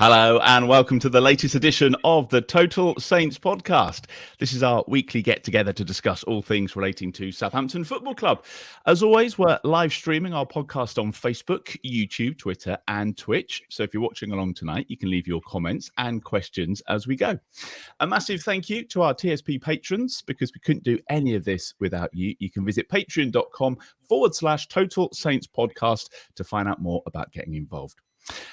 Hello and welcome to the latest edition of the Total Saints podcast. This is our weekly get-together to discuss all things relating to Southampton Football Club. As always, we're live streaming our podcast on Facebook, YouTube, Twitter and Twitch. So if you're watching along tonight, you can leave your comments and questions as we go. A massive thank you to our TSP patrons, because we couldn't do any of this without you. You can visit patreon.com/Total Saints podcast to find out more about getting involved.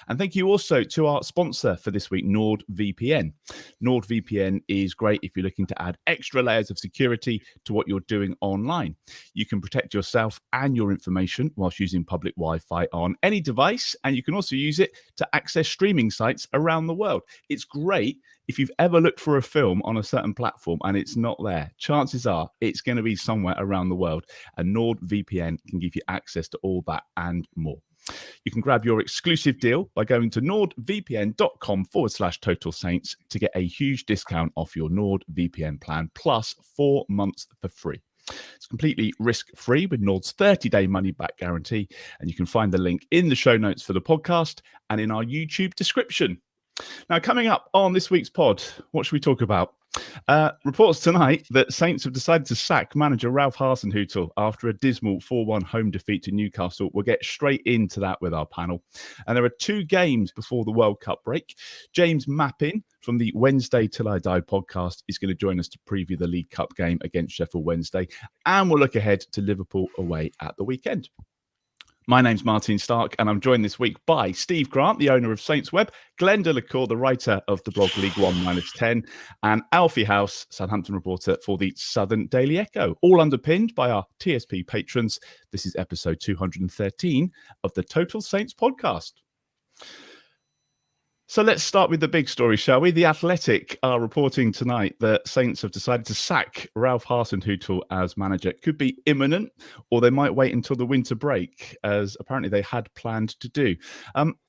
And thank you also to our sponsor for this week, NordVPN. NordVPN is great if you're looking to add extra layers of security to what you're doing online. You can protect yourself and your information whilst using public Wi-Fi on any device, and you can also use it to access streaming sites around the world. It's great if you've ever looked for a film on a certain platform and it's not there. Chances are it's going to be somewhere around the world, and NordVPN can give you access to all that and more. You can grab your exclusive deal by going to nordvpn.com/Total Saints to get a huge discount off your NordVPN plan, plus 4 months for free. It's completely risk-free with Nord's 30-day money-back guarantee, and you can find the link in the show notes for the podcast and in our YouTube description. Now, coming up on this week's pod, what should we talk about? Reports tonight that Saints have decided to sack manager Ralph Hasenhüttl after a dismal 4-1 home defeat to Newcastle. We'll get straight into that with our panel. And there are 2 games before the World Cup break. James Mappin from the Wednesday Till I Die podcast is going to join us to preview the League Cup game against Sheffield Wednesday. And we'll look ahead to Liverpool away at the weekend. My name's Martin Starke, and I'm joined this week by Steve Grant, the owner of SaintsWeb, Glen, the writer of the blog League One -10, and Alfie House, Southampton reporter for the Southern Daily Echo, all underpinned by our TSP patrons. This is episode 213 of the Total Saints podcast. So let's start with the big story, shall we? The Athletic are reporting tonight that Saints have decided to sack Ralph Hasenhüttl as manager. It could be imminent, or they might wait until the winter break, as apparently they had planned to do.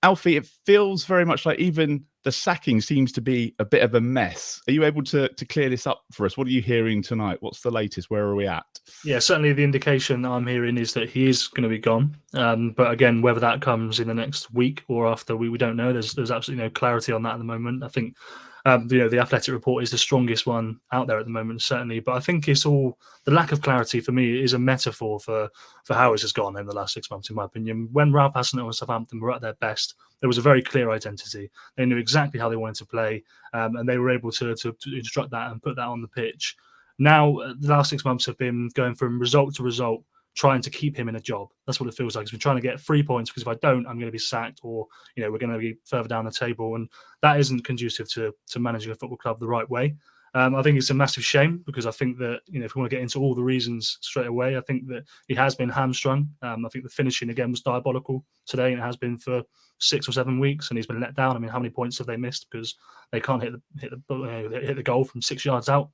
Alfie, it feels very much like even the sacking seems to be a bit of a mess. Are you able to clear this up for us? What are you hearing tonight? What's the latest? Where are we at? Yeah, certainly the indication I'm hearing is that he is going to be gone. But again, whether that comes in the next week or after, we don't know. There's absolutely no clarity on that at the moment. I think the Athletic report is the strongest one out there at the moment, certainly. But I think it's all the lack of clarity for me is a metaphor for how it's just gone in the last 6 months, in my opinion. When Ralph Hasenhüttl and Southampton were at their best, there was a very clear identity. They knew exactly how they wanted to play, and they were able to instruct that and put that on the pitch. Now, the last 6 months have been going from result to result, trying to keep him in a job. That's what it feels like. He's been trying to get 3 points, because if I don't, I'm going to be sacked, or we're going to be further down the table, and that isn't conducive to managing a football club the right way. I think it's a massive shame, because I think that if we want to get into all the reasons straight away, I think that he has been hamstrung. I think the finishing again was diabolical today, and it has been for 6 or 7 weeks, and he's been let down. I mean, how many points have they missed because they can't hit the goal from 6 yards out?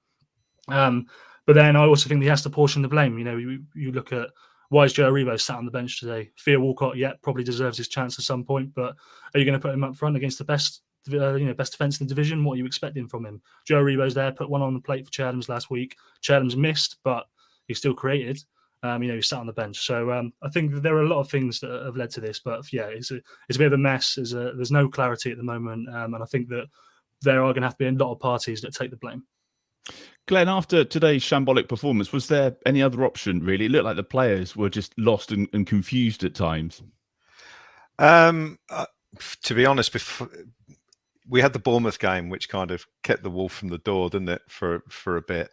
But then I also think he has to portion the blame. You look at, why is Joe Aribo sat on the bench today? Theo Walcott, probably deserves his chance at some point, but are you going to put him up front against the best defence in the division? What are you expecting from him? Joe Aribo's there, put one on the plate for Chadham's last week. Chadham's missed, but he still created. He sat on the bench. So I think that there are a lot of things that have led to this. But yeah, it's a bit of a mess. There's no clarity at the moment, and I think that there are going to have to be a lot of parties that take the blame. Glen, after today's shambolic performance, was there any other option, really? It looked like the players were just lost and confused at times. To be honest, before we had the Bournemouth game, which kind of kept the wolf from the door, didn't it, for a bit?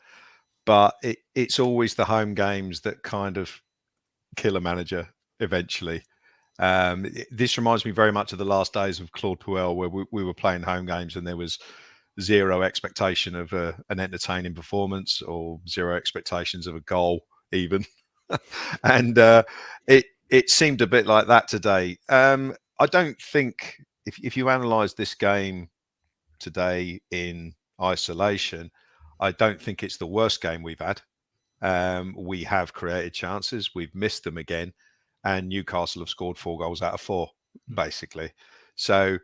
But it's always the home games that kind of kill a manager eventually. This reminds me very much of the last days of Claude Puel, where we were playing home games and there was zero expectation of an entertaining performance, or zero expectations of a goal even. And it seemed a bit like that today. I don't think, if you analyse this game today in isolation, I don't think it's the worst game we've had. We have created chances, we've missed them again, and Newcastle have scored 4 goals out of 4, basically. So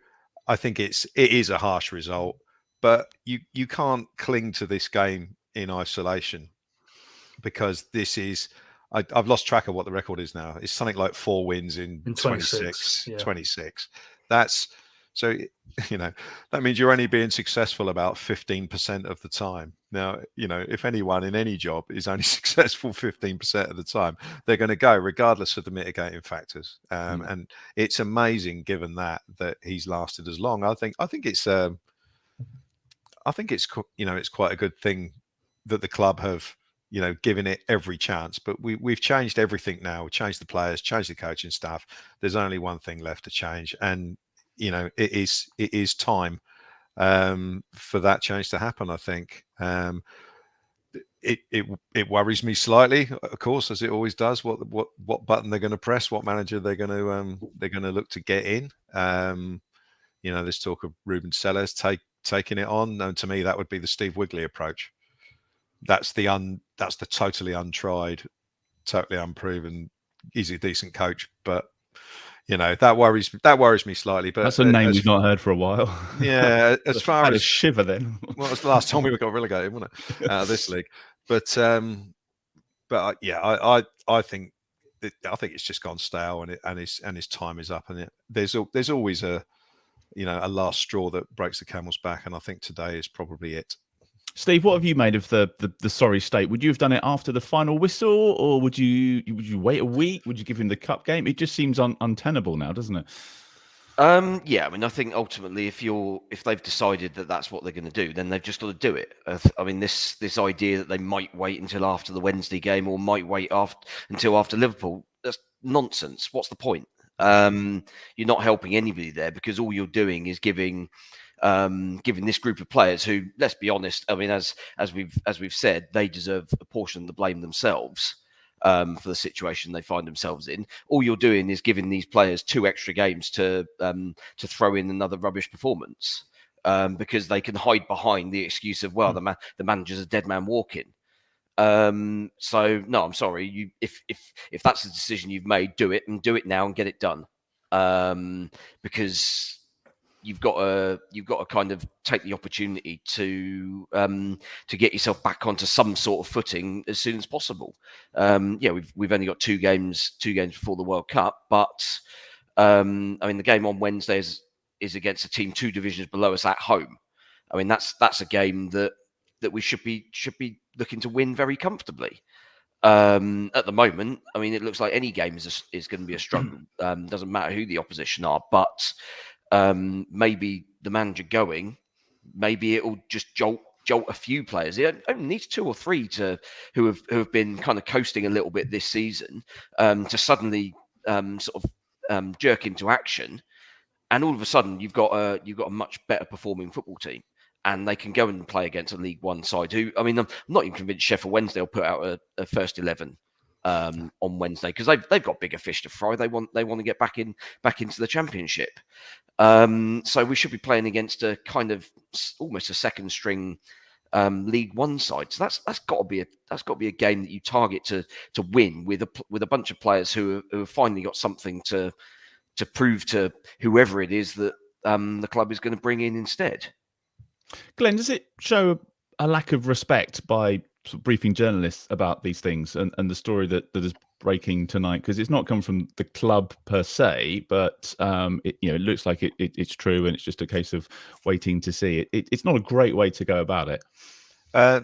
I think it is a harsh result. But you can't cling to this game in isolation, because this is, I've lost track of what the record is now. It's something like 4 wins in 26. Yeah. 26. That's So, that means you're only being successful about 15% of the time. Now, if anyone in any job is only successful 15% of the time, they're going to go regardless of the mitigating factors. And it's amazing, given that he's lasted as long. I think it's it's quite a good thing that the club have given it every chance. But we've changed everything now. We've changed the players, changed the coaching staff. There's only one thing left to change, and it is time for that change to happen. I think it worries me slightly, of course, as it always does. What button they're going to press, what manager they're going to look to get in. There's talk of Ruben Sellers taking it on, and to me that would be the Steve Wigley approach. That's the totally untried, totally unproven. He's a decent coach, but that worries me slightly. But that's a name we've not heard for a while. Yeah, as far as a shiver then. Well, it was the last time we got relegated, wasn't it, out of this league? But I think it's just gone stale, and his time is up, and there's always a last straw that breaks the camel's back, and I think today is probably it. Steve, what have you made of the sorry state? Would you have done it after the final whistle, or would you wait a week? Would you give him the cup game? It just seems untenable now, doesn't it? Yeah, I mean, I think ultimately, if they've decided that that's what they're going to do, then they've just got to do it. I mean, this idea that they might wait until after the Wednesday game or might wait until after Liverpool, that's nonsense. What's the point? You're not helping anybody there, because all you're doing is giving this group of players who, let's be honest, I mean, as we've said, they deserve a portion of the blame themselves for the situation they find themselves in. All you're doing is giving these players 2 extra games to throw in another rubbish performance, because they can hide behind the excuse of, well, the manager's a dead man walking. So no, I'm sorry. If that's the decision you've made, do it now and get it done. Because you've got to kind of take the opportunity to get yourself back onto some sort of footing as soon as possible. We've only got 2 games before the World Cup, but I mean, the game on Wednesday is against a team 2 divisions below us at home. I mean, that's a game that we should be looking to win very comfortably. At the moment, I mean, it looks like any game is going to be a struggle. Doesn't matter who the opposition are, but maybe the manager going, maybe it'll just jolt a few players. It only needs 2 or 3 who have been kind of coasting a little bit this season to suddenly jerk into action, and all of a sudden you've got a much better performing football team, and they can go and play against a League One side who, I mean, I'm not even convinced Sheffield Wednesday will put out a first 11 on Wednesday, because they've got bigger fish to fry. They want to get back into the Championship. So we should be playing against a kind of almost a second string League One side. So that's got to be a game that you target to win with a bunch of players who have finally got something to prove to whoever it is that the club is going to bring in instead. Glenn, does it show a lack of respect by briefing journalists about these things and the story that is breaking tonight? Because it's not come from the club per se, but it looks like it's true, and it's just a case of waiting to see. It's not a great way to go about it.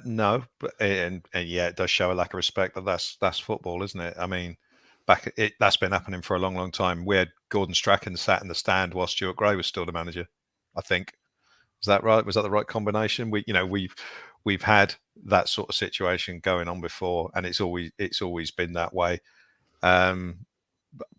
No, but and yeah, it does show a lack of respect. But that's football, isn't it? I mean, that's been happening for a long, long time. We had Gordon Strachan sat in the stand while Stuart Gray was still the manager, I think. Is that right? Was that the right combination? We've had that sort of situation going on before, and it's always been that way. But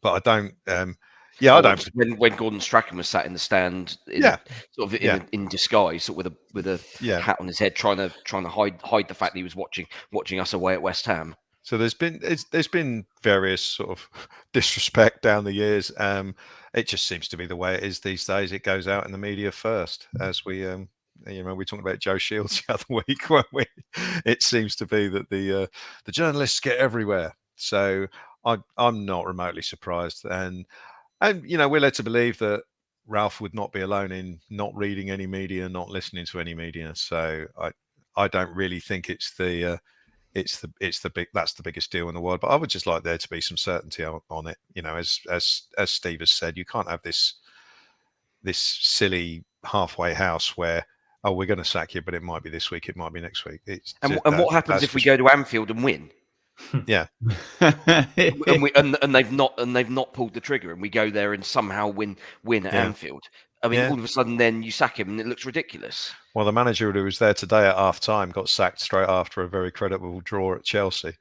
I don't. I don't. When Gordon Strachan was sat in the stand, in disguise, sort of with a hat on his head, trying to hide the fact that he was watching us away at West Ham. So there's been various sort of disrespect down the years. It just seems to be the way it is these days. It goes out in the media first, as we we talked about Joe Shields the other week, weren't we? It seems to be that the journalists get everywhere. So I'm not remotely surprised, and we're led to believe that Ralph would not be alone in not reading any media, not listening to any media. So I don't really think it's the biggest deal in the world. But I would just like there to be some certainty on it. As Steve has said, you can't have this this silly halfway house where, oh, we're going to sack you, but it might be this week, it might be next week. And what happens if we go to Anfield and win? Yeah. and they've not pulled the trigger, and we go there and somehow win at Anfield. I mean, all of a sudden, then you sack him, and it looks ridiculous. Well, the manager who was there today at half time got sacked straight after a very credible draw at Chelsea.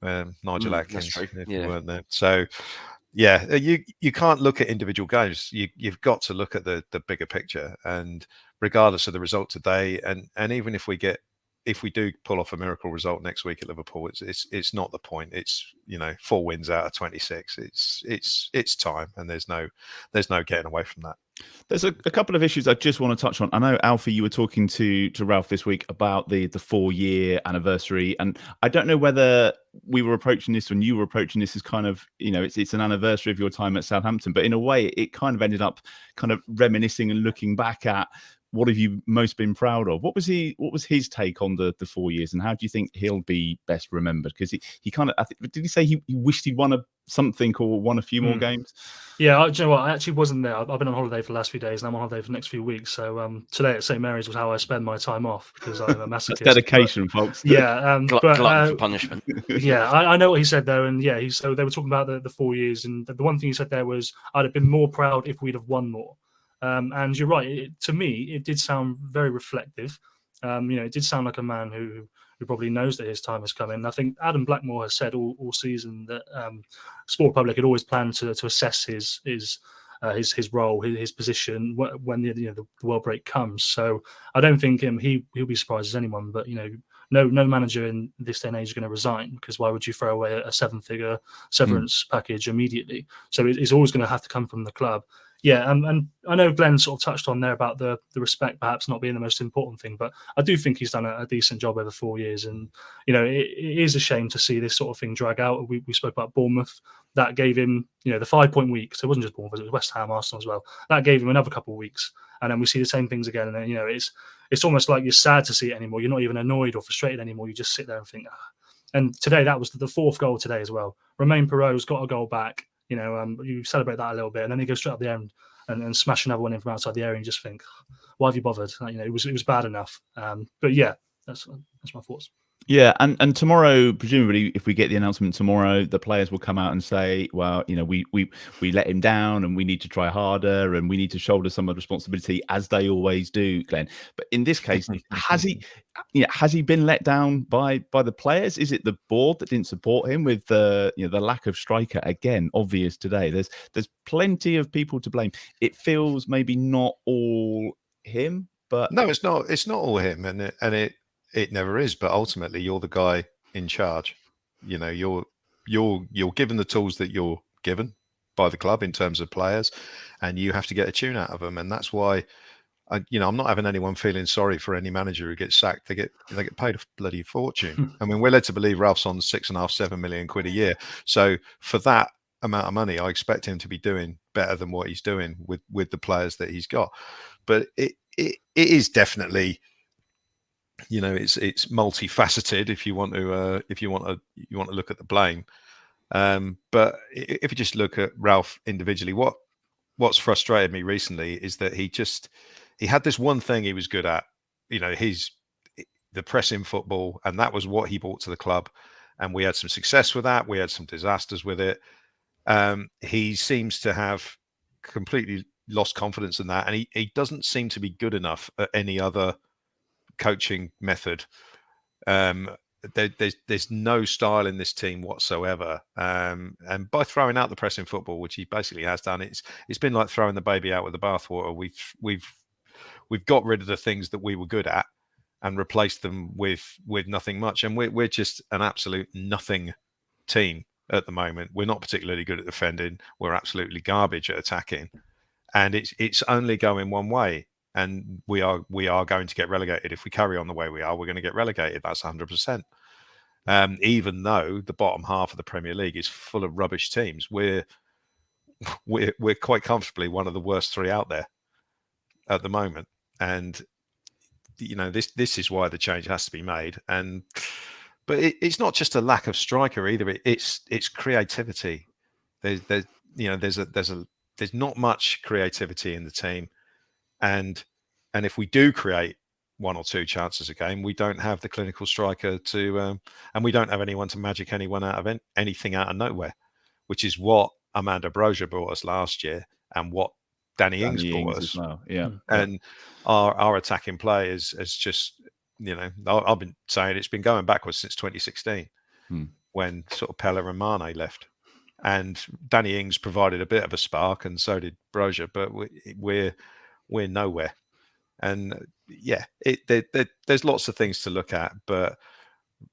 Nigel Atkins, if you weren't there. So, yeah, you can't look at individual games. You've got to look at the bigger picture. And regardless of the result today, and even if we do pull off a miracle result next week at Liverpool, it's not the point. It's 4 wins out of 26. It's time, and there's no getting away from that. There's a couple of issues I just want to touch on. I know, Alfie, you were talking to Ralph this week about the 4-year anniversary, and I don't know whether we were approaching this when you were approaching this as kind of, it's an anniversary of your time at Southampton, but in a way it kind of ended up kind of reminiscing and looking back at what have you most been proud of? What was his take on the 4 years, and how do you think he'll be best remembered? Because he kind of, did he say he wished he'd won something or won a few more games? Yeah, you know what? I actually wasn't there. I've been on holiday for the last few days, and I'm on holiday for the next few weeks. So today at St Mary's was how I spend my time off, because I'm a masochist. Dedication, folks. Yeah, glutton for punishment. Yeah, I know what he said there, and yeah, so they were talking about the 4 years, and the one thing he said there was, I'd have been more proud if we'd have won more. And you're right. To me, it did sound very reflective. It did sound like a man who probably knows that his time is coming. I think Adam Blackmore has said all season that Sport Republic had always planned to assess his role, his position when the world break comes. So I don't think he'll be surprised as anyone. But no manager in this day and age is going to resign, because why would you throw away a 7-figure severance package immediately? So it's always going to have to come from the club. Yeah, and I know Glenn sort of touched on there about the respect perhaps not being the most important thing, but I do think he's done a decent job over 4 years. And, it is a shame to see this sort of thing drag out. We spoke about Bournemouth. That gave him, the 5-point week. So it wasn't just Bournemouth, it was West Ham, Arsenal as well. That gave him another couple of weeks. And then we see the same things again. And then, it's almost like you're sad to see it anymore. You're not even annoyed or frustrated anymore. You just sit there and think, And today, that was the 4th goal today as well. Romain Perraud's got a goal back. You celebrate that a little bit, and then he goes straight up the end and smash another one in from outside the area, and you just think, why have you bothered? It was bad enough. But yeah, that's my thoughts. Yeah, and tomorrow, presumably, if we get the announcement tomorrow, the players will come out and say, well, we let him down, and we need to try harder, and we need to shoulder some of the responsibility, as they always do, Glenn. But in this case, has he been let down by the players? Is it the board that didn't support him with the lack of striker? Again, obvious today. There's plenty of people to blame. It feels maybe not all him, but no, it's not. It's not all him, and it never is. But ultimately, you're the guy in charge. You're given the tools that you're given by the club in terms of players, and you have to get a tune out of them. And that's why, I'm not having anyone feeling sorry for any manager who gets sacked. They get paid a bloody fortune. I mean, we're led to believe Ralph's on 6.5-7 million quid a year. So for that amount of money, I expect him to be doing better than what he's doing with the players that he's got. But it is definitely, it's multifaceted if you want to look at the blame. But if you just look at Ralph individually, what's frustrated me recently is that he had this one thing he was good at. He's the pressing football, and that was what he brought to the club. And we had some success with that. We had some disasters with it. He seems to have completely lost confidence in that, and he doesn't seem to be good enough at any other coaching method. There's no style in this team whatsoever, and by throwing out the pressing football, which he basically has done, it's been like throwing the baby out with the bathwater. We've got rid of the things that we were good at and replaced them with nothing much, and we're just an absolute nothing team at the moment. We're not particularly good at defending. We're absolutely garbage at attacking, and it's only going one way. And we are going to get relegated. If we carry on the way we are, we're going to get relegated. That's 100%. Even though the bottom half of the Premier League is full of rubbish teams, we're quite comfortably one of the worst 3 out there at the moment. And this is why the change has to be made. But it's not just a lack of striker either. It's creativity. There's there's not much creativity in the team, and if we do create one or two chances a game, we don't have the clinical striker to, and we don't have anyone to magic anyone out of anything out of nowhere, which is what Amanda Brozier brought us last year, and what Danny Ings brought us as well. Yeah, and our attacking play is just, I've been saying it's been going backwards since 2016 when sort of Pella and Mane left, and Danny Ings provided a bit of a spark, and so did Brozier, but we're nowhere. And there's lots of things to look at, but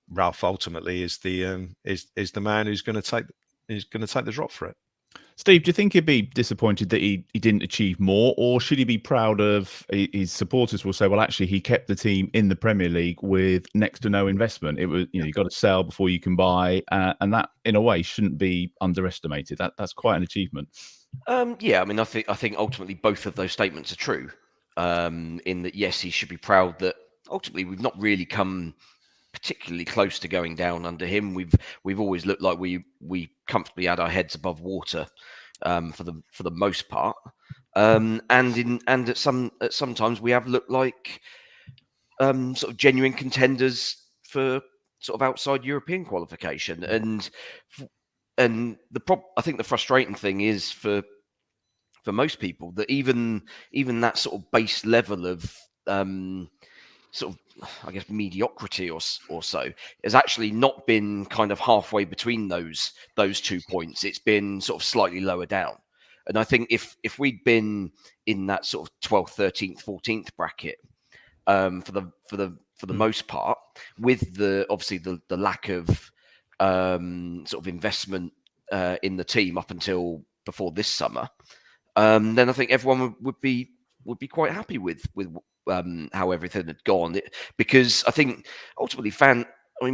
Ralph ultimately is the man who's going to take the drop for it. Steve, do you think he'd be disappointed that he didn't achieve more, or should he be proud of his supporters? Will say, well, actually, he kept the team in the Premier League with next to no investment. It was, you got to sell before you can buy, and that, in a way, shouldn't be underestimated. That's quite an achievement. Yeah, I mean, I think ultimately both of those statements are true. In that, yes, he should be proud that ultimately we've not really come particularly close to going down under him. We've always looked like we comfortably had our heads above water for the most part, and at some times we have looked like sort of genuine contenders for sort of outside European qualification. And I think the frustrating thing is for most people that even that sort of base level of sort of, I guess, mediocrity or so has actually not been kind of halfway between those 2 points. It's been sort of slightly lower down. And I think if we'd been in that sort of 12th, 13th, 14th bracket for the most part, with obviously the lack of sort of investment in the team up until before this summer, then I think everyone would be quite happy with how everything had gone, because I think ultimately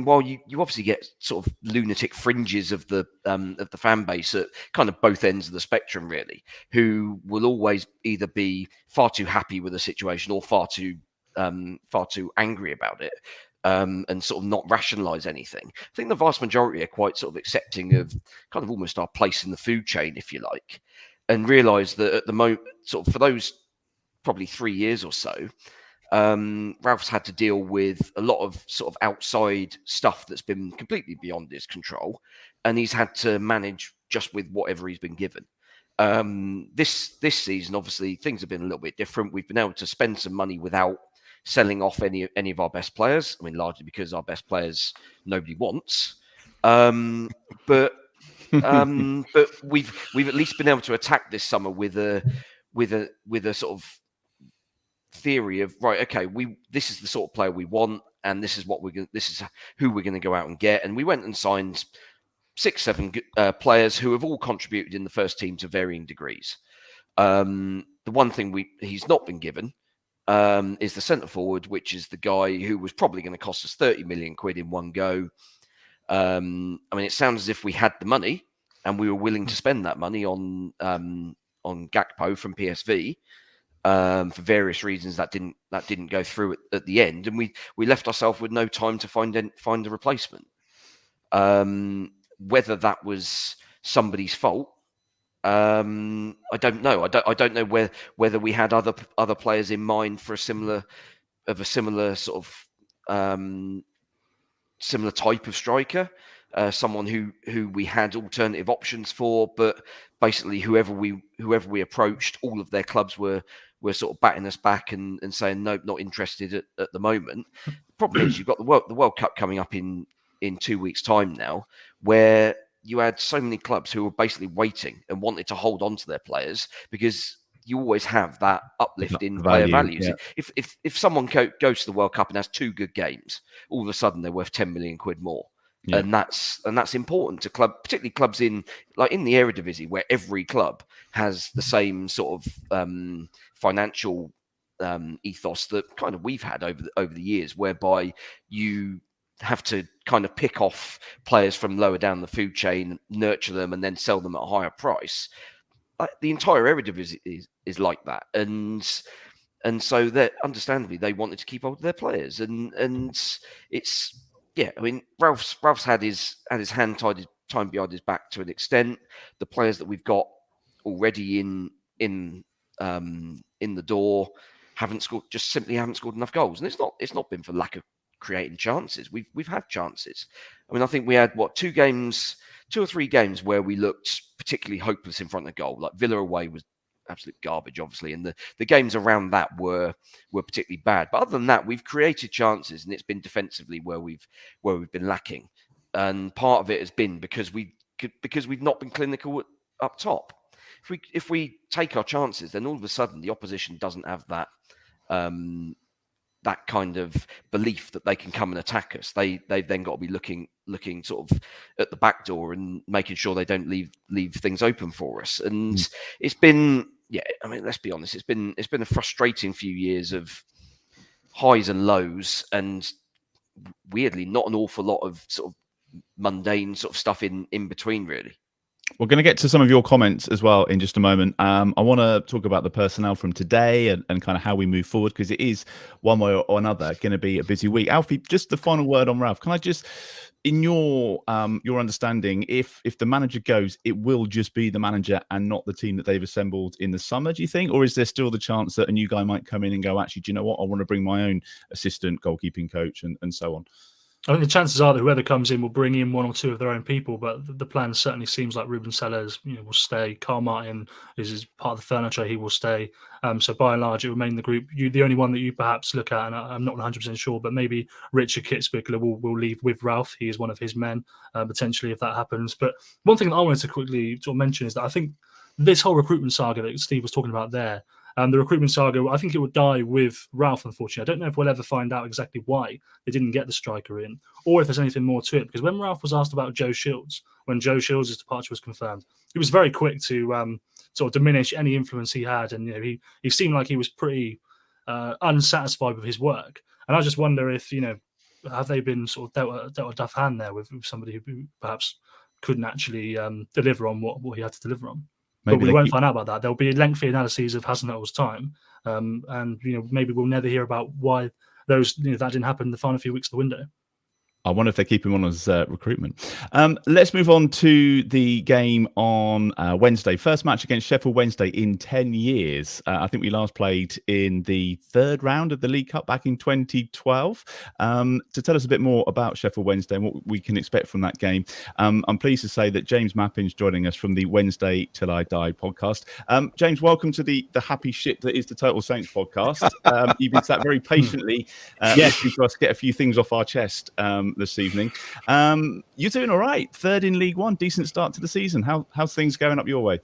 while you obviously get sort of lunatic fringes of the fan base at kind of both ends of the spectrum, really, who will always either be far too happy with the situation or far too angry about it, and sort of not rationalise anything. I think the vast majority are quite sort of accepting of kind of almost our place in the food chain, if you like, and realise that at the moment, sort of for those probably 3 years or so, Ralph's had to deal with a lot of sort of outside stuff that's been completely beyond his control, and he's had to manage just with whatever he's been given. This season, obviously, things have been a little bit different. We've been able to spend some money without selling off any of our best players. I mean, largely because our best players nobody wants, but we've at least been able to attack this summer with a sort of theory of, right, okay, this is the sort of player we want, and this is who we're going to go out and get. And we went and signed 6-7 players who have all contributed in the first team to varying degrees. The one thing he's not been given is the centre forward, which is the guy who was probably going to cost us 30 million quid in one go. I mean, it sounds as if we had the money and we were willing to spend that money on Gakpo from PSV. For various reasons, that didn't go through at the end, and we left ourselves with no time to find a replacement. Whether that was somebody's fault, I don't know. I don't know whether we had other players in mind for a similar sort of similar type of striker, someone who we had alternative options for, but basically whoever we approached, all of their clubs were sort of batting us back and saying nope, not interested at the moment. The problem is you've got the World Cup coming up in 2 weeks' time now, where you had so many clubs who were basically waiting and wanted to hold on to their players, because you always have that uplift in player values. Yeah. If someone goes to the World Cup and has 2 good games, all of a sudden they're worth 10 million quid more. Yeah. And that's important to particularly clubs in the Eredivisie, where every club has the same sort of financial ethos that kind of we've had over the years, whereby you have to kind of pick off players from lower down the food chain, nurture them, and then sell them at a higher price. The entire Eredivisie is like that, and so that understandably they wanted to keep hold of their players, and it's. Yeah, I mean, Ralph's had his hand tied behind his back to an extent. The players that we've got already in the door simply haven't scored enough goals. And it's not been for lack of creating chances. We've had chances. I mean, I think we had 2 or 3 games where we looked particularly hopeless in front of goal. Like Villa away was absolute garbage, obviously, and the games around that were particularly bad. But other than that, we've created chances, and it's been defensively where we've been lacking. And part of it has been because we've not been clinical up top. If we take our chances, then all of a sudden the opposition doesn't have that that kind of belief that they can come and attack us. They've then got to be looking sort of at the back door and making sure they don't leave things open for us. And it's been, I mean, let's be honest, it's been a frustrating few years of highs and lows, and weirdly not an awful lot of sort of mundane sort of stuff in between, really. We're going to get to some of your comments as well in just a moment. I want to talk about the personnel from today and kind of how we move forward, because it is one way or another going to be a busy week. Alfie, just the final word on Ralph. Can I just, in your understanding, if the manager goes, it will just be the manager and not the team that they've assembled in the summer, do you think? Or is there still the chance that a new guy might come in and go, actually, do you know what? I want to bring my own assistant goalkeeping coach and so on. I think the chances are that whoever comes in will bring in 1 or 2 of their own people, but the plan certainly seems like Ruben Sellers, will stay. Carl Martin is part of the furniture; he will stay. So by and large, it will remain the group. The only one that you perhaps look at, and I'm not 100% sure, but maybe Richard Kitzbühler will leave with Ralph. He is one of his men, potentially, if that happens. But one thing that I wanted to quickly sort of mention is that I think this whole recruitment saga that Steve was talking about there, the recruitment saga, I think it would die with Ralph, unfortunately. I don't know if we'll ever find out exactly why they didn't get the striker in, or if there's anything more to it. Because when Ralph was asked about Joe Shields, when Joe Shields' departure was confirmed, he was very quick to sort of diminish any influence he had. And he seemed like he was pretty unsatisfied with his work. And I just wonder if, have they been sort of dealt a tough hand there with somebody who perhaps couldn't actually deliver on what he had to deliver on. But we won't find out about that. There'll be lengthy analyses of Hasenhüttl's time, and maybe we'll never hear about why that didn't happen in the final few weeks of the window. I wonder if they keep him on as recruitment. Let's move on to the game on Wednesday. First match against Sheffield Wednesday in 10 years. I think we last played in the 3rd round of the League Cup back in 2012. To tell us a bit more about Sheffield Wednesday and what we can expect from that game, I'm pleased to say that James Mappin is joining us from the Wednesday Till I Die podcast. James, welcome to the happy shit that is the Total Saints podcast. You've been sat very patiently listening to us get a few things off our chest this evening. You're doing all right. 3rd in League One. Decent start to the season. How's things going up your way?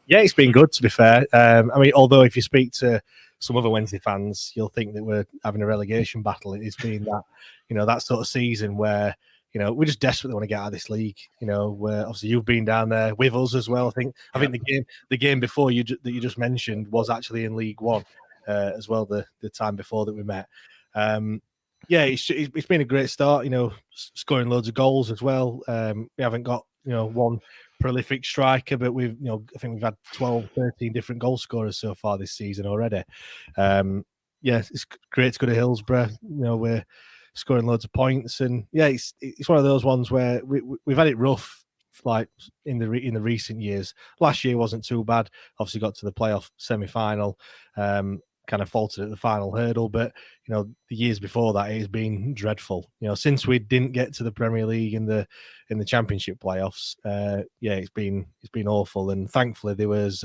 Yeah, it's been good, to be fair. I mean, although if you speak to some other Wednesday fans, you'll think that we're having a relegation battle. It's been that, that sort of season where, we just desperately want to get out of this league. Where obviously you've been down there with us as well. I think the game before that you just mentioned was actually in League One as well. The time before that we met. Yeah, it's been a great start, scoring loads of goals as well. We haven't got, one prolific striker, but I think we've had 12, 13 different goal scorers so far this season already. It's great to go to Hillsborough. We're scoring loads of points, and it's one of those ones where we've had it rough, like in the recent years. Last year wasn't too bad. Obviously got to the playoff semi-final. Kind of faltered at the final hurdle, but the years before that it has been dreadful. Since we didn't get to the Premier League in the Championship playoffs, it's been awful. And thankfully there was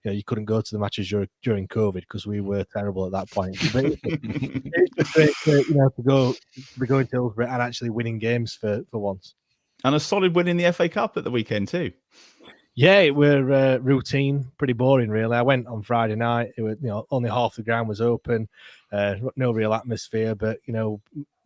you couldn't go to the matches during COVID because we were terrible at that point. But it's great to be going to Hillsborough and actually winning games for once. And a solid win in the FA Cup at the weekend too. Yeah, it were routine, pretty boring, really. I went on Friday night. It was, only half the ground was open, no real atmosphere. But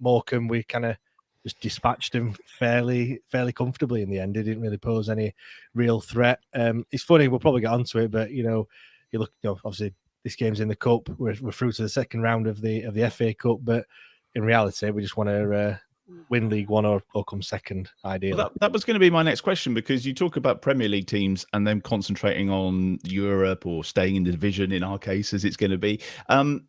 Morecambe, we kind of just dispatched them fairly comfortably in the end. It didn't really pose any real threat. It's funny, we'll probably get onto it, but you look, obviously this game's in the cup. We're through to the 2nd round of the FA Cup, but in reality, we just want to win League One or come second, ideally. Well, that was going to be my next question, because you talk about Premier League teams and them concentrating on Europe or staying in the division, in our case, as it's going to be.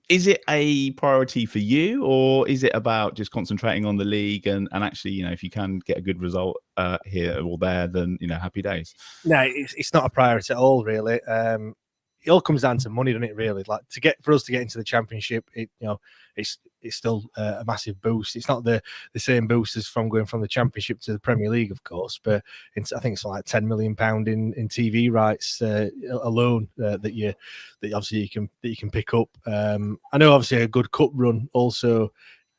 Is it a priority for you, or is it about just concentrating on the league and actually, if you can get a good result here or there, then, happy days? No, it's not a priority at all, really. It all comes down to money, doesn't it? Really, like for us to get into the Championship, it's still a massive boost. It's not the same boost as from going from the Championship to the Premier League, of course, but I think it's like £10 million in TV rights alone that you obviously you can pick up. I know obviously a good cup run also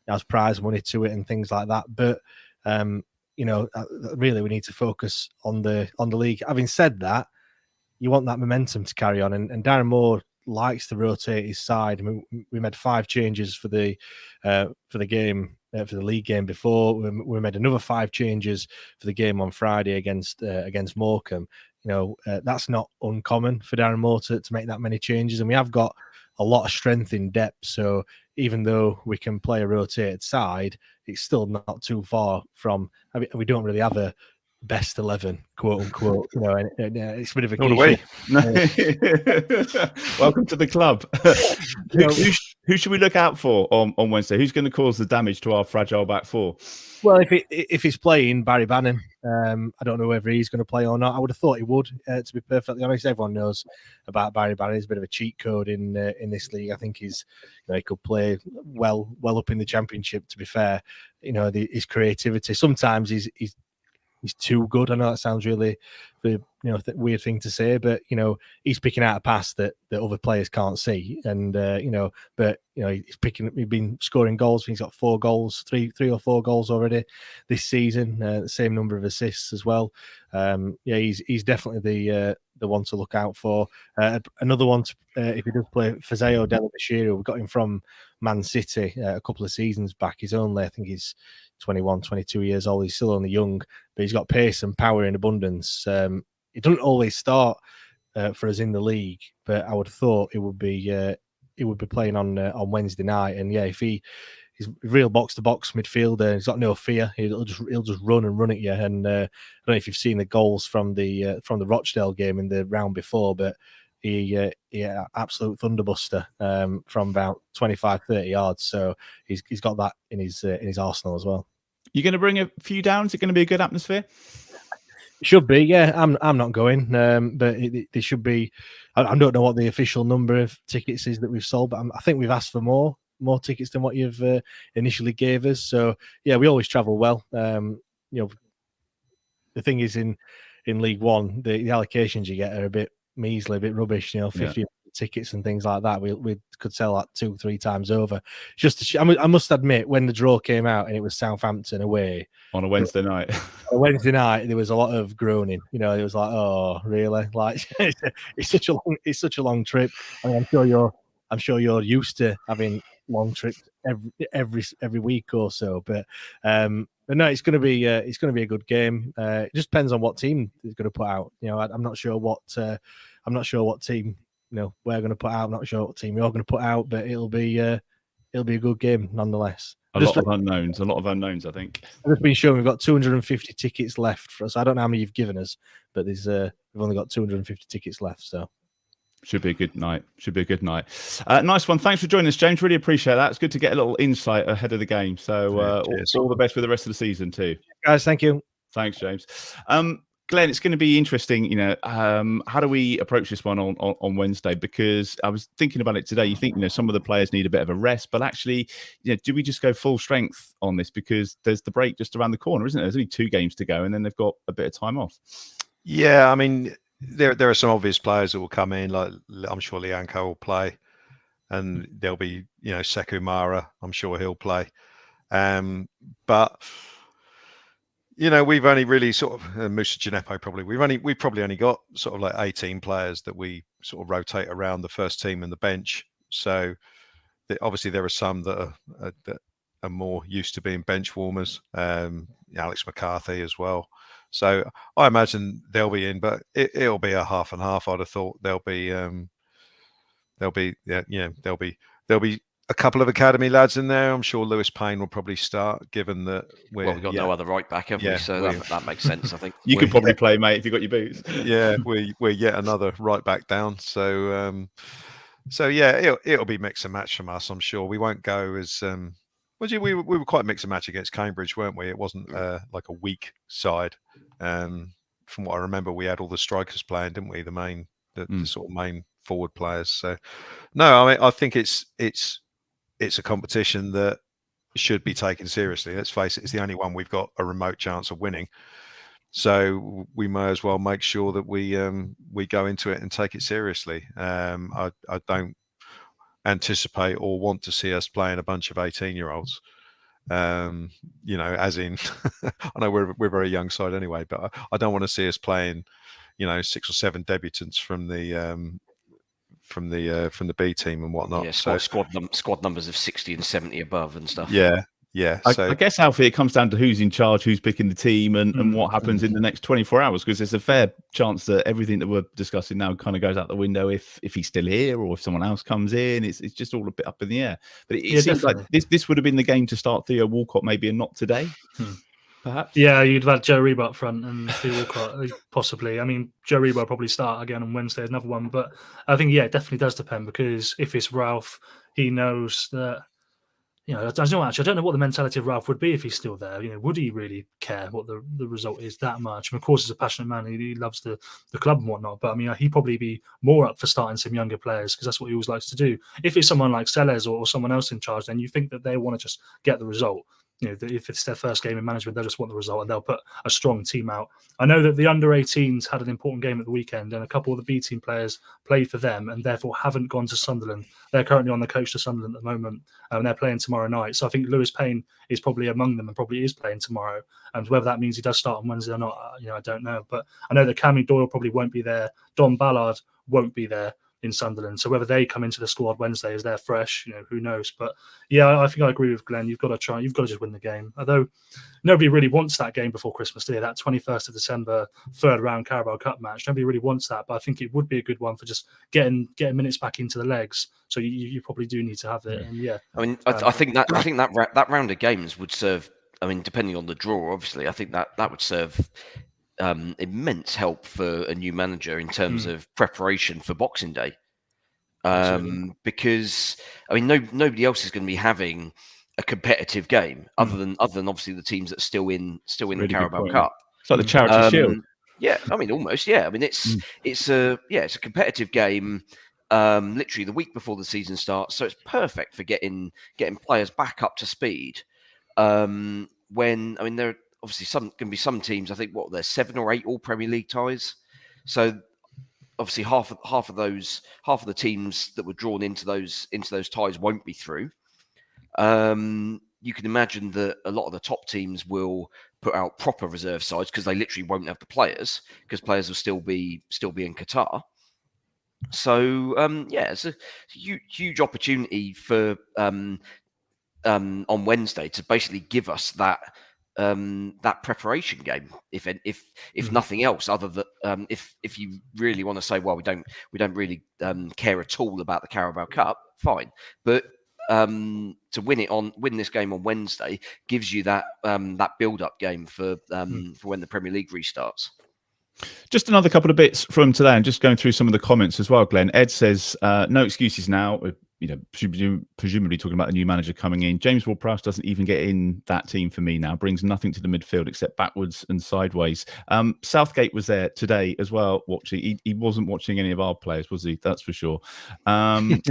has prize money to it and things like that, but really we need to focus on the league. Having said that, you want that momentum to carry on, and Darren Moore likes to rotate his side. I mean, we made 5 changes for the game for the league game before. We made another 5 changes for the game on Friday against Morecambe. That's not uncommon for Darren Moore to make that many changes, and we have got a lot of strength in depth. So even though we can play a rotated side, it's still not too far from. I mean, we don't really have a best 11, quote unquote. It's a bit of a way. Welcome to the club. Who should we look out for on Wednesday? Who's going to cause the damage to our fragile back four? Well, if he's playing Barry Bannon, I don't know whether he's going to play or not. I would have thought he would. To be perfectly honest, everyone knows about Barry Bannon. He's a bit of a cheat code in this league. I think he could play well up in the Championship. To be fair, his creativity. Sometimes he's too good. I know that sounds really weird thing to say, but he's picking out a pass that other players can't see, and he's been scoring goals. He's got 4 goals, three or 4 goals already this season. The same number of assists as well. He's definitely the one to look out for. Another one if he does play, Fazeo Dela-Bashiru. We got him from Man City a couple of seasons back. He's only, I think he's 21, 22 years old. He's still only young, but he's got pace and power in abundance. He doesn't always start for us in the league, but I would have thought it would be playing on Wednesday night. And if he's a real box to box midfielder, he's got no fear. He'll just run at you. And I don't know if you've seen the goals from the Rochdale game in the round before, but he absolute thunderbuster from about 25-30 yards. So he's got that in his arsenal as well. You're going to bring a few down? Is it going to be a good atmosphere? It should be, yeah. I'm not going, but there should be. I don't know what the official number of tickets is that we've sold, but I think we've asked for more tickets than what you've initially gave us. So yeah, we always travel well. The thing is, in League One, the allocations you get are a bit measly, a bit rubbish. 50 tickets and things like that. We could sell that 2-3 times over. I must admit, when the draw came out and it was Southampton away on a Wednesday night, there was a lot of groaning. It was like, oh, really? Like it's such a long trip. I mean, I'm sure you're used to having long trips every week or so, but no, it's going to be a good game. It just depends on what team is going to put out. I'm not sure what team we're going to put out. I'm not sure what team you're going to put out, but it'll be a good game nonetheless. A lot of unknowns, I think. I've just been shown we've got 250 tickets left for us. I don't know how many you've given us, but we've only got 250 tickets left. So should be a good night. Nice one. Thanks for joining us, James. Really appreciate that. It's good to get a little insight ahead of the game. So all the best for the rest of the season too. Guys, thank you. Thanks, James. Glenn, it's going to be interesting. How do we approach this one on Wednesday? Because I was thinking about it today. You think, some of the players need a bit of a rest, but actually, do we just go full strength on this? Because there's the break just around the corner, isn't there? There's only 2 games to go, and then they've got a bit of time off. Yeah, I mean, there are some obvious players that will come in. Like I'm sure Lianco will play, and there'll be Sekou Mara. I'm sure he'll play, but. We've only really sort of Moussa Djenepo probably. We've probably only got sort of like 18 players that we sort of rotate around the first team and the bench. So obviously there are some that are more used to being bench warmers. Alex McCarthy as well. So I imagine they'll be in, but it'll be a half and half. I'd have thought there'll be a a couple of academy lads in there. I'm sure Lewis Payne will probably start, given that we've got no other right back, have we? So that makes sense, I think. You could probably play, mate, if you got your boots. Yeah, we're yet another right back down. So yeah, it'll be mix and match from us. I'm sure we won't go as we were quite mix and match against Cambridge, weren't we? It wasn't like a weak side. From what I remember, we had all the strikers playing, didn't we? The sort of main forward players. So no, I mean, I think it's a competition that should be taken seriously. Let's face it, it's the only one we've got a remote chance of winning. So we may as well make sure that we go into it and take it seriously. I don't anticipate or want to see us playing a bunch of 18-year-olds. As in, I know we're a very young side anyway, but I don't want to see us playing, 6 or 7 debutants from the B team and whatnot. Yeah, squad numbers of 60 and 70 above and stuff. Yeah. I guess, Alfie, it comes down to who's in charge, who's picking the team, and what happens in the next 24 hours, because there's a fair chance that everything that we're discussing now kind of goes out the window if he's still here or if someone else comes in. It's just all a bit up in the air. But it seems like this would have been the game to start Theo Walcott maybe, and not today. Perhaps. Yeah, you'd have had Joe Reba up front and Theo Walcott, possibly. I mean, Joe Reba will probably start again on Wednesday, another one. But I think, it definitely does depend, because if it's Ralph, he knows that, I don't know what the mentality of Ralph would be if he's still there. Would he really care what the result is that much? And of course, he's a passionate man. He loves the club and whatnot. But I mean, he'd probably be more up for starting some younger players, because that's what he always likes to do. If it's someone like Sellers or someone else in charge, then you think that they want to just get the result. If it's their first game in management, they'll just want the result and they'll put a strong team out. I know that the under-18s had an important game at the weekend, and a couple of the B team players played for them and therefore haven't gone to Sunderland. They're currently on the coach to Sunderland at the moment, and they're playing tomorrow night. So I think Lewis Payne is probably among them and probably is playing tomorrow. And whether that means he does start on Wednesday or not, I don't know. But I know that Cammy Doyle probably won't be there. Don Ballard won't be there in Sunderland. So whether they come into the squad Wednesday as they're fresh, who knows? But yeah, I think I agree with Glenn. You've got to try. You've got to just win the game. Although nobody really wants that game before Christmas, do they? That 21st of December third round Carabao Cup match. Nobody really wants that. But I think it would be a good one for just getting minutes back into the legs. So you probably do need to have it. And I mean, I think that round of games would serve. I mean, depending on the draw, obviously, I think that would serve immense help for a new manager in terms of preparation for Boxing Day, because I mean nobody else is going to be having a competitive game other than obviously the teams that are still in the Carabao Cup. It's like the Charity Shield. Yeah, I mean almost. Yeah, I mean it's a competitive game. Literally the week before the season starts, so it's perfect for getting players back up to speed. When I mean there are obviously going to be some teams. I think there's 7 or 8 all Premier League ties. So obviously half of the teams that were drawn into those ties won't be through. You can imagine that a lot of the top teams will put out proper reserve sides because they literally won't have the players, because players will still be in Qatar. So it's a huge opportunity for on Wednesday to basically give us that preparation game, if nothing else, other than if you really want to say, well, we don't really care at all about the Carabao Cup, fine, but to win this game on Wednesday gives you that build-up game for when the Premier League restarts. Just another couple of bits from today. I'm just going through some of the comments as well, Glenn. Ed says, no excuses now. Presumably talking about the new manager coming in. James Ward-Prowse doesn't even get in that team for me now. Brings nothing to the midfield except backwards and sideways. Southgate was there today as well watching. He wasn't watching any of our players, was he? That's for sure. He'd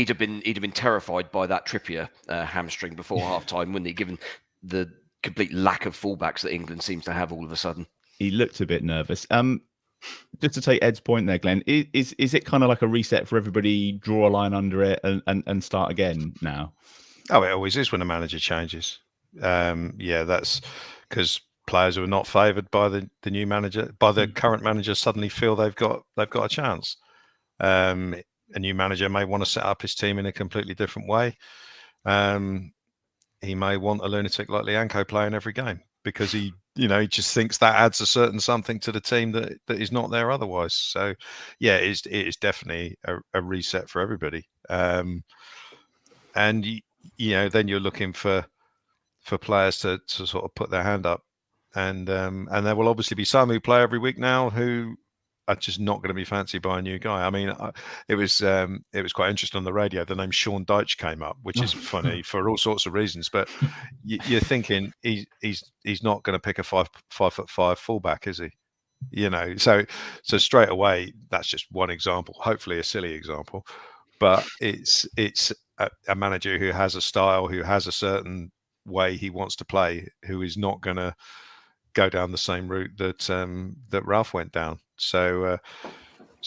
have been terrified by that Trippier hamstring before half time, wouldn't he? Given the complete lack of fullbacks that England seems to have all of a sudden. He looked a bit nervous. Just to take Ed's point there, Glenn, is it kind of like a reset for everybody, draw a line under it and start again now? Oh, it always is when a manager changes. That's because players who are not favoured by the new manager, by the current manager, suddenly feel they've got a chance. A new manager may want to set up his team in a completely different way. He may want a lunatic like Lianco playing every game because he just thinks that adds a certain something to the team that is not there otherwise. So, yeah, it is definitely a reset for everybody. And then you're looking for players to sort of put their hand up, and there will obviously be some who play every week now who are just not going to be fancied by a new guy. I mean, it was quite interesting on the radio. The name Sean Dyche came up, which is funny for all sorts of reasons. But you're thinking he's not going to pick a 5'5" fullback, is he? So straight away, that's just one example. Hopefully, a silly example, but it's a manager who has a style, who has a certain way he wants to play, who is not going to go down the same route that Ralph went down. So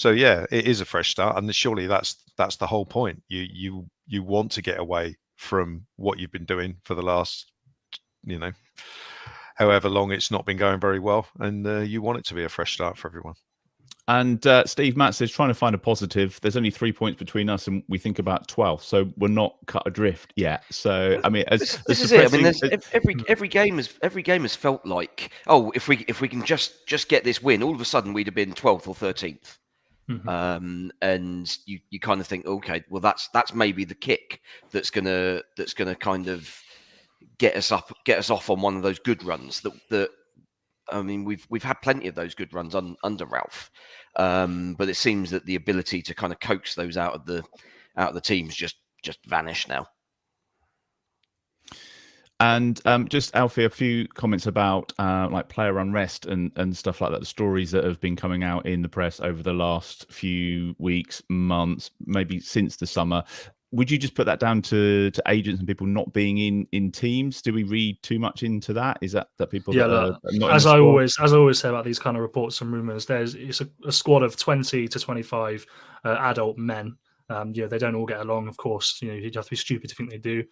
yeah, it is a fresh start, and surely that's the whole point. You want to get away from what you've been doing for the last, however long it's not been going very well, and you want it to be a fresh start for everyone. And Steve Matt says, trying to find a positive. There's only 3 points between us, and we think about 12, so we're not cut adrift yet. So I mean, this is it. I mean, every game has felt like, oh, if we can just get this win, all of a sudden we'd have been 12th or 13th. Mm-hmm. And you kind of think, okay, well that's maybe the kick that's gonna kind of get us off on one of those good runs that. I mean, we've had plenty of those good runs under Ralph, but it seems that the ability to kind of coax those out of the teams just vanish now. And just Alfie, a few comments about like player unrest and stuff like that. The stories that have been coming out in the press over the last few weeks, months, maybe since the summer. Would you just put that down to agents and people not being in teams? Do we read too much into that? Is that people? Yeah, that are not as I always say about these kind of reports and rumors, it's a squad of 20 to 25 adult men. They don't all get along, of course. You'd have to be stupid to think they do.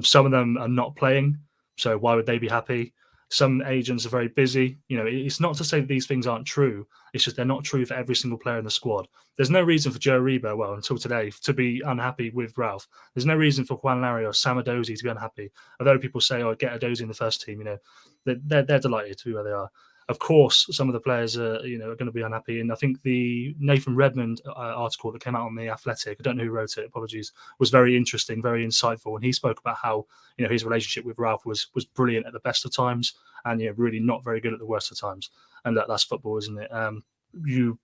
Some of them are not playing, so why would they be happy? Some agents are very busy. It's not to say that these things aren't true. It's just they're not true for every single player in the squad. There's no reason for Joe Reba, until today, to be unhappy with Ralph. There's no reason for Juan Larry or Sam Adozie to be unhappy. Although people say, "Oh, get Adozie in the first team," they're delighted to be where they are. Of course, some of the players are going to be unhappy, and I think the Nathan Redmond article that came out on The Athletic, I don't know who wrote it, apologies, was very interesting, very insightful, and he spoke about how his relationship with Ralph was brilliant at the best of times, and really not very good at the worst of times, and that's football, isn't it?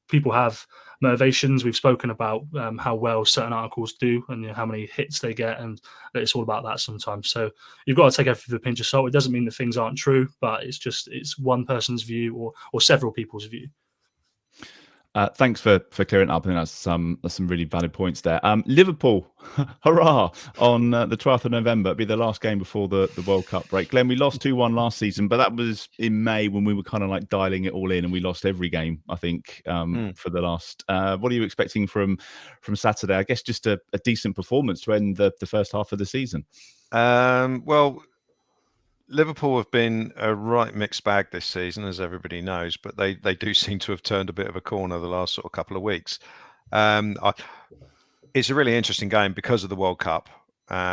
People have motivations. We've spoken about how well certain articles do and how many hits they get, and it's all about that sometimes. So you've got to take everything with a pinch of salt. It doesn't mean that things aren't true, but it's one person's view or several people's view. Thanks for clearing up. I think that's some really valid points there. Liverpool, hurrah, on the 12th of November. It'll be the last game before the World Cup break. Glenn, we lost 2-1 last season, but that was in May when we were kind of like dialing it all in, and we lost every game, I think, for the last. What are you expecting from Saturday? I guess just a decent performance to end the first half of the season. Well, Liverpool have been a right mixed bag this season, as everybody knows, but they do seem to have turned a bit of a corner the last sort of couple of weeks. It's a really interesting game because of the World Cup.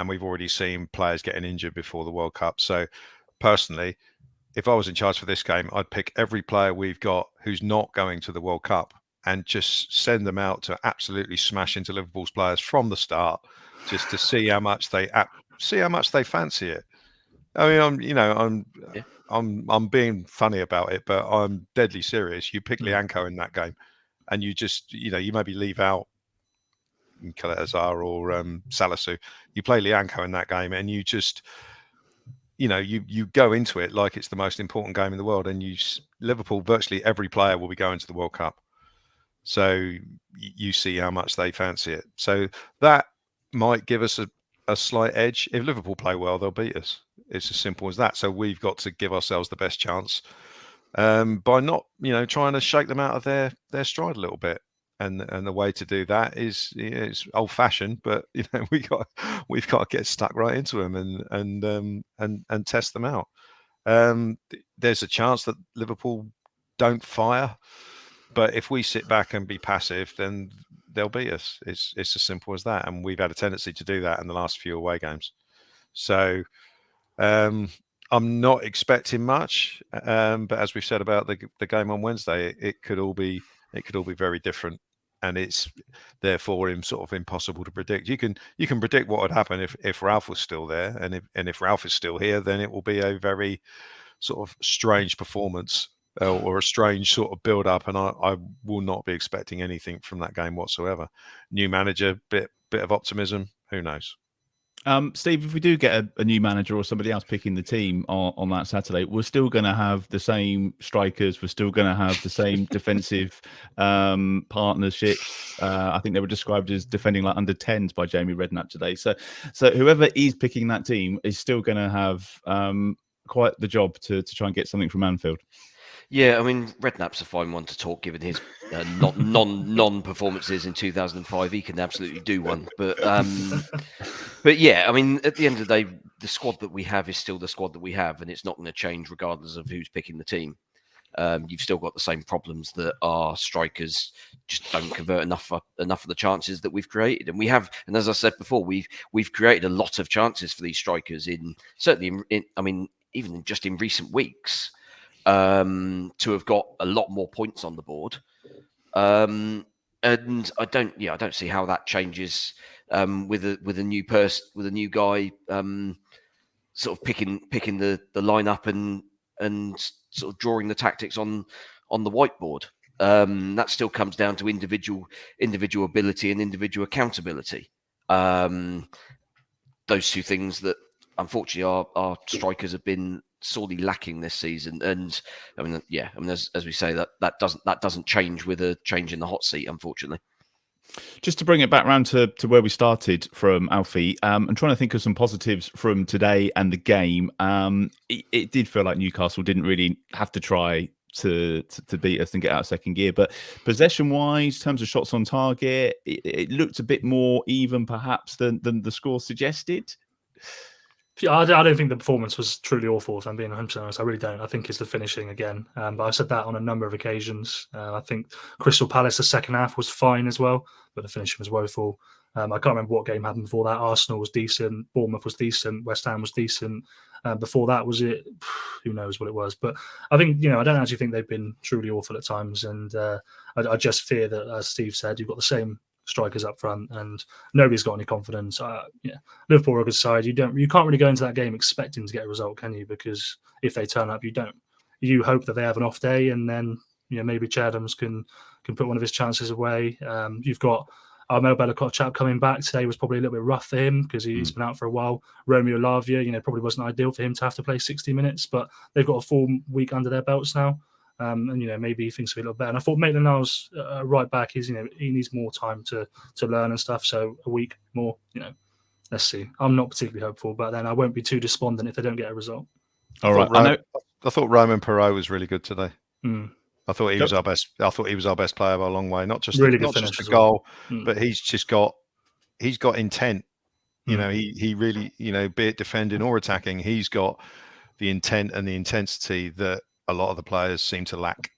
We've already seen players getting injured before the World Cup. So personally, if I was in charge for this game, I'd pick every player we've got who's not going to the World Cup and just send them out to absolutely smash into Liverpool's players from the start, just to see how much they fancy it. I mean, I'm being funny about it, but I'm deadly serious. You pick Lianco in that game, and you just, you maybe leave out Caleta-Azar or Salisu. You play Lianco in that game, and you just, you go into it like it's the most important game in the world. And Liverpool, virtually every player will be going to the World Cup, so you see how much they fancy it. So that might give us a slight edge. If Liverpool play well, they'll beat us. It's as simple as that. So we've got to give ourselves the best chance by not, trying to shake them out of their stride a little bit. And the way to do that is old-fashioned, but we've got to get stuck right into them and test them out. There's a chance that Liverpool don't fire, but if we sit back and be passive, then they'll beat us. It's as simple as that. And we've had a tendency to do that in the last few away games. So I'm not expecting much, but as we've said about the game on Wednesday, it could all be very different. and it's therefore sort of impossible to predict. You can predict what would happen if Ralph was still there, and if Ralph is still here, then it will be a very sort of strange performance or a strange sort of build up, and I will not be expecting anything from that game whatsoever. New manager, bit of optimism, who knows. Steve, if we do get a new manager or somebody else picking the team on that Saturday, we're still going to have the same strikers. We're still going to have the same defensive partnerships. I think they were described as defending like under 10s by Jamie Redknapp today. So whoever is picking that team is still going to have quite the job to try and get something from Anfield. Yeah, I mean, Redknapp's a fine one to talk, given his non-performances in 2005. He can absolutely do one, but yeah, I mean, at the end of the day, the squad that we have is still the squad that we have, and it's not going to change regardless of who's picking the team. You've still got the same problems that our strikers just don't convert enough of the chances that we've created, and we have. And as I said before, we've created a lot of chances for these strikers even just in recent weeks. To have got a lot more points on the board, and I don't see how that changes with a new guy sort of picking the lineup and sort of drawing the tactics on the whiteboard. That still comes down to individual ability and individual accountability. Those two things that unfortunately our strikers have been sorely lacking this season, and I mean, as we say, that doesn't change with a change in the hot seat, unfortunately. Just to bring it back round to where we started from, Alfie, I'm trying to think of some positives from today and the game. It did feel like Newcastle didn't really have to try to beat us and get out of second gear, but possession-wise, in terms of shots on target, it looked a bit more even, perhaps, than the score suggested. Yeah, I don't think the performance was truly awful, if I'm being 100% honest. I really don't. I think it's the finishing again. But I've said that on a number of occasions. I think Crystal Palace, the second half was fine as well, but the finishing was woeful. I can't remember what game happened before that. Arsenal was decent. Bournemouth was decent. West Ham was decent. Before that, was it? Who knows what it was. But I think, I don't actually think they've been truly awful at times. And I just fear that, as Steve said, you've got the same strikers up front and nobody's got any confidence. Liverpool are a good side. You can't really go into that game expecting to get a result, can you? Because if they turn up, you hope that they have an off day, and then maybe Chadams can put one of his chances away. You've got Bella-Kotchap coming back today. Was probably a little bit rough for him because he's been out for a while. Romeo Lavia, probably wasn't ideal for him to have to play 60 minutes, but they've got a full week under their belts now. And maybe things will be a little better. And I thought Maitland-Niles right back is, he needs more time to learn and stuff. So a week more, let's see. I'm not particularly hopeful, but then I won't be too despondent if they don't get a result. All right. I thought Roman Perot was really good today. I thought he was our best. I thought he was our best player by a long way. Not just a goal, but he's got intent. He really, be it defending or attacking, he's got the intent and the intensity that a lot of the players seem to lack.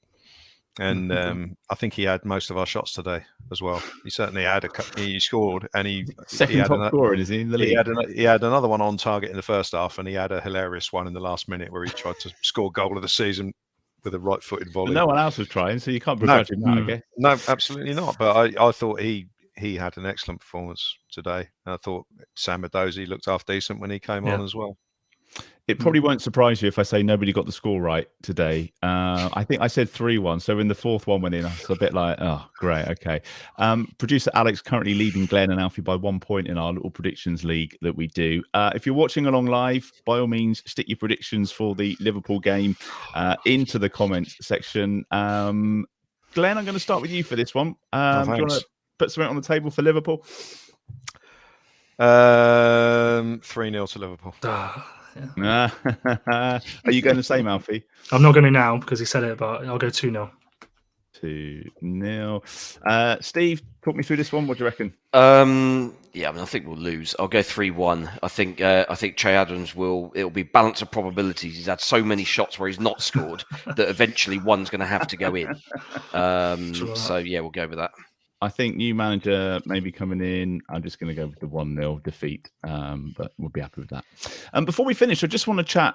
And I think he had most of our shots today as well. He certainly had he scored, and he second top scorer, is he in the league? He had another one on target in the first half, and he had a hilarious one in the last minute where he tried to score goal of the season with a right-footed volley. But no one else was trying, so you can't begrudge him that, I guess. No, absolutely not. But I thought he had an excellent performance today. And I thought Sam Edozie looked half decent when he came on as well. It probably won't surprise you if I say nobody got the score right today. I think I said 3-1. So when the fourth one went in, I was a bit like, oh, great, okay. Producer Alex currently leading Glen and Alfie by 1 point in our little predictions league that we do. If you're watching along live, by all means, stick your predictions for the Liverpool game into the comments section. Glen, I'm going to start with you for this one. Do you want to put something on the table for Liverpool? 3-0 to Liverpool. Yeah. Are you going the same, Alfie? I'm not going to now because he said it, but I'll go 2-0. 2-0. Steve, talk me through this one. What do you reckon? I think we'll lose. I'll go 3-1. I think Che Adams it'll be balance of probabilities. He's had so many shots where he's not scored that eventually one's going to have to go in. So yeah, we'll go with that. I think new manager maybe coming in. I'm just going to go with the 1-0 defeat, but we'll be happy with that. Before we finish, I just want to chat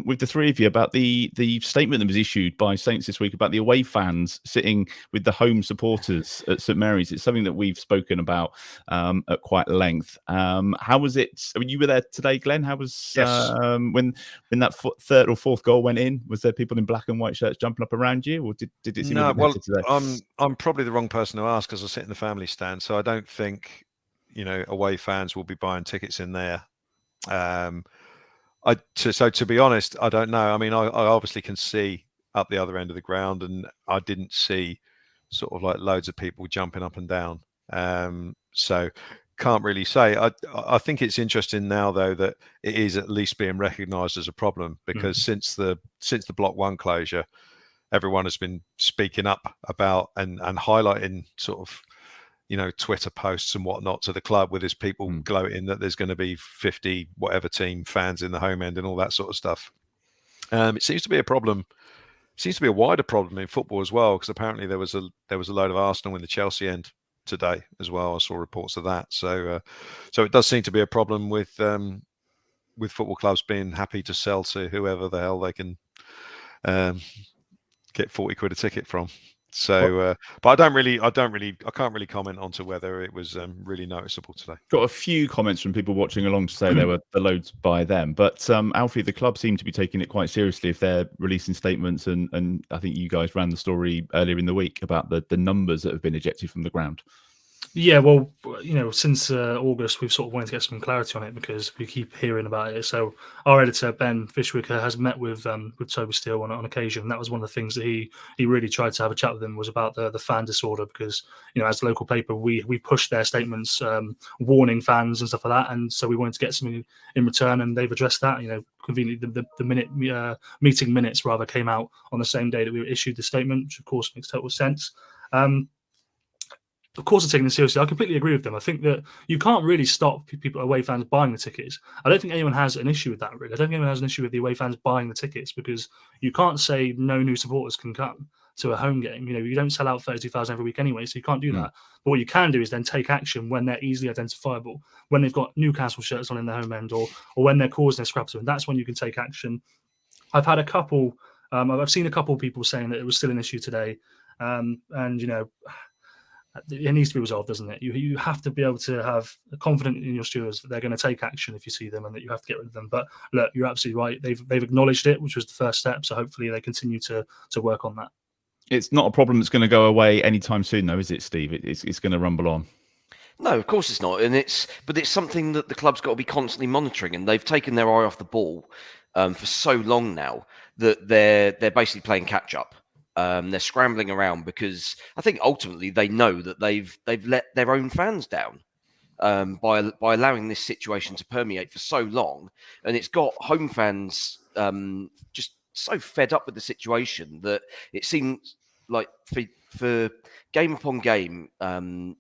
with the three of you about the statement that was issued by Saints this week about the away fans sitting with the home supporters at St Mary's. It's something that we've spoken about at quite length. How was it? I mean, you were there today, Glenn. How was when that third or fourth goal went in? Was there people in black and white shirts jumping up around you, or did it seem a bit better today? I'm probably the wrong person to ask because I sit in the family stand, so I don't think away fans will be buying tickets in there. So to be honest, I don't know. I mean, I obviously can see up the other end of the ground, and I didn't see sort of like loads of people jumping up and down. So can't really say. I think it's interesting now though that it is at least being recognised as a problem, because since the Block 1 closure, everyone has been speaking up about and highlighting sort of, Twitter posts and whatnot to the club, with his people gloating that there's going to be 50 whatever team fans in the home end and all that sort of stuff. It seems to be a problem. Seems to be a wider problem in football as well, because apparently there was a load of Arsenal in the Chelsea end today as well. I saw reports of that. So it does seem to be a problem with football clubs being happy to sell to whoever the hell they can get 40 quid a ticket from. So, but I can't really comment onto whether it was really noticeable today. Got a few comments from people watching along to say there were the loads by them, but Alfie, the club seem to be taking it quite seriously if they're releasing statements, and I think you guys ran the story earlier in the week about the numbers that have been ejected from the ground. Yeah, well, since August, we've sort of wanted to get some clarity on it because we keep hearing about it. So our editor, Ben Fishwicker, has met with Toby Steele on occasion. And that was one of the things that he really tried to have a chat with him, was about the fan disorder, because, as a local paper, we pushed their statements warning fans and stuff like that. And so we wanted to get something in return, and they've addressed that. Conveniently, the meeting minutes rather came out on the same day that we issued the statement, which of course makes total sense. Of course, they're taking it seriously. I completely agree with them. I think that you can't really stop people, away fans, buying the tickets. I don't think anyone has an issue with that, really. I don't think anyone has an issue with the away fans buying the tickets, because you can't say no new supporters can come to a home game. You don't sell out 32,000 every week anyway, so you can't do that. But what you can do is then take action when they're easily identifiable, when they've got Newcastle shirts on in their home end, or when they're causing a scrap to them. That's when you can take action. I've had a couple, I've seen a couple of people saying that it was still an issue today. It needs to be resolved, doesn't it? You have to be able to have confidence in your stewards that they're going to take action if you see them, and that you have to get rid of them. But look, you're absolutely right. They've acknowledged it, which was the first step. So hopefully they continue to work on that. It's not a problem that's going to go away anytime soon, though, is it, Steve? It's going to rumble on. No, of course it's not, but it's something that the club's got to be constantly monitoring, and they've taken their eye off the ball for so long now that they're basically playing catch up. They're scrambling around because I think ultimately they know that they've let their own fans down by allowing this situation to permeate for so long, and it's got home fans just so fed up with the situation that it seems like for game upon game,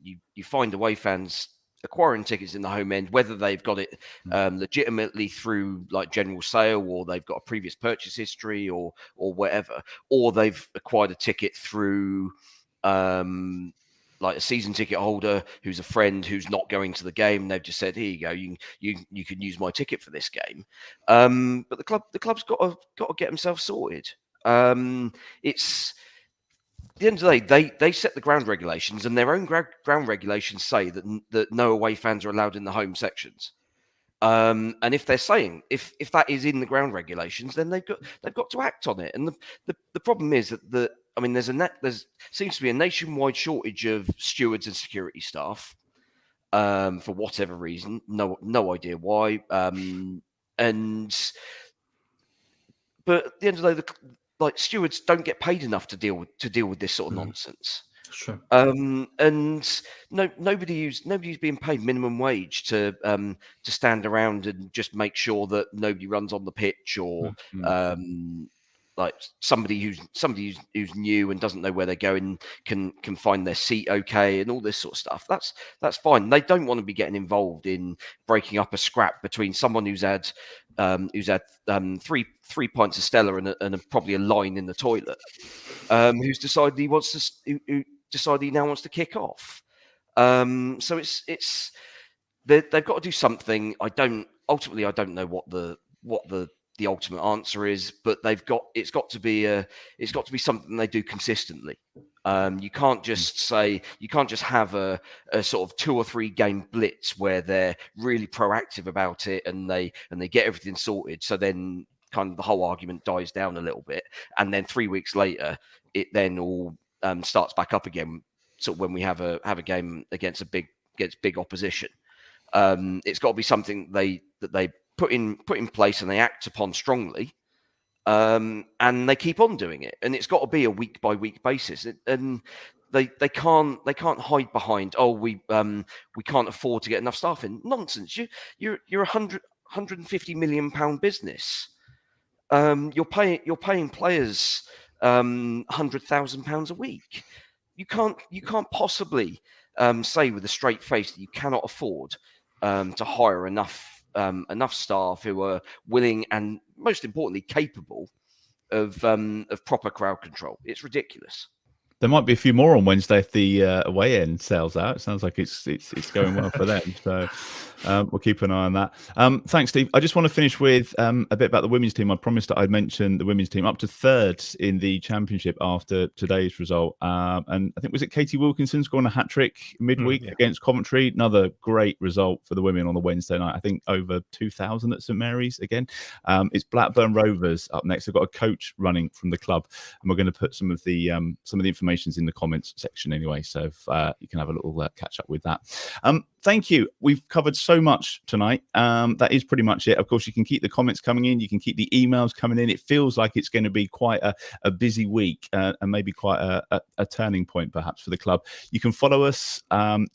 you find away fans acquiring tickets in the home end, whether they've got it legitimately through like general sale, or they've got a previous purchase history, or whatever, or they've acquired a ticket through like a season ticket holder who's a friend who's not going to the game. They've just said, "Here you go, you can use my ticket for this game." But the club's got to get themselves sorted. It's at the end of the day, they set the ground regulations, and their own ground regulations say that no away fans are allowed in the home sections. And if they're saying if that is in the ground regulations, then they've got to act on it. And the problem is that there seems to be a nationwide shortage of stewards and security staff for whatever reason. No idea why. But at the end of the day, stewards don't get paid enough to deal with this sort of nonsense. Sure. And nobody's being paid minimum wage to stand around and just make sure that nobody runs on the pitch, or like somebody who's new and doesn't know where they're going can find their seat okay, and all this sort of stuff. That's fine. They don't want to be getting involved in breaking up a scrap between someone who's had three pints of Stella and probably a line in the toilet, who's decided he now wants to kick off. So they've got to do something. I don't know what the ultimate answer is, but it's got to be something they do consistently. You can't just have a sort of 2 or 3 game blitz where they're really proactive about it and they get everything sorted. So then kind of the whole argument dies down a little bit, and then 3 weeks later it then all starts back up again. So when we have a game against big opposition, it's got to be something that they put in place and they act upon strongly, and they keep on doing it. And it's got to be a week by week basis. And they can't hide behind, we can't afford to get enough staff in. Nonsense. You're £150 million business. You're paying players £100,000 a week. You can't possibly say with a straight face that you cannot afford to hire enough staff who are willing and, most importantly, capable of proper crowd control. It's ridiculous. There might be a few more on Wednesday if the away end sells out. It sounds like it's going well for them. So we'll keep an eye on that. Thanks, Steve. I just want to finish with a bit about the women's team. I promised that I'd mention the women's team up to 3rd in the championship after today's result. And I think, was it Katie Wilkinson scoring a hat-trick midweek against Coventry? Another great result for the women on the Wednesday night. I think over 2,000 at St Mary's again. It's Blackburn Rovers up next. They've got a coach running from the club, and we're going to put some of the information in the comments section anyway, so if, you can have a little catch up with that. Thank you. We've covered so much tonight. That is pretty much it. Of course, you can keep the comments coming in. You can keep the emails coming in. It feels like it's going to be quite a busy week and maybe quite a turning point perhaps for the club. You can follow us,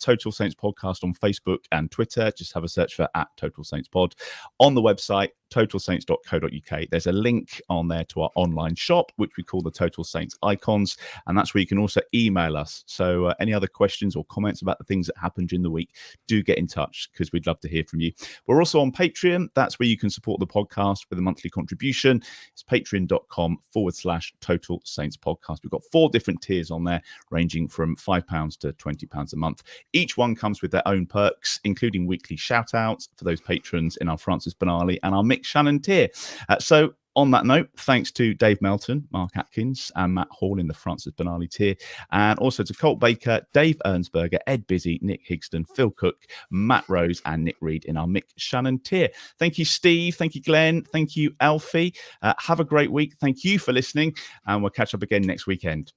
Total Saints Podcast, on Facebook and Twitter. Just have a search for @TotalSaintsPod. On the website, totalsaints.co.uk. There's a link on there to our online shop, which we call the Total Saints Icons, and that's where you can also email us. So any other questions or comments about the things that happened during the week, do get in touch because we'd love to hear from you. We're also on Patreon. That's where you can support the podcast with a monthly contribution. It's patreon.com/Total Saints Podcast. We've got 4 different tiers on there, ranging from £5 to £20 a month. Each one comes with their own perks, including weekly shout outs for those patrons in our Francis Benali and our Mick Shannon tier. So on that note, thanks to Dave Melton, Mark Atkins, and Matt Hall in the Francis Benali tier, and also to Colt Baker, Dave Ernsberger, Ed Busy, Nick Higston, Phil Cook, Matt Rose, and Nick Reed in our Mick Shannon tier. Thank you, Steve. Thank you, Glenn. Thank you, Alfie. Have a great week. Thank you for listening, and we'll catch up again next weekend.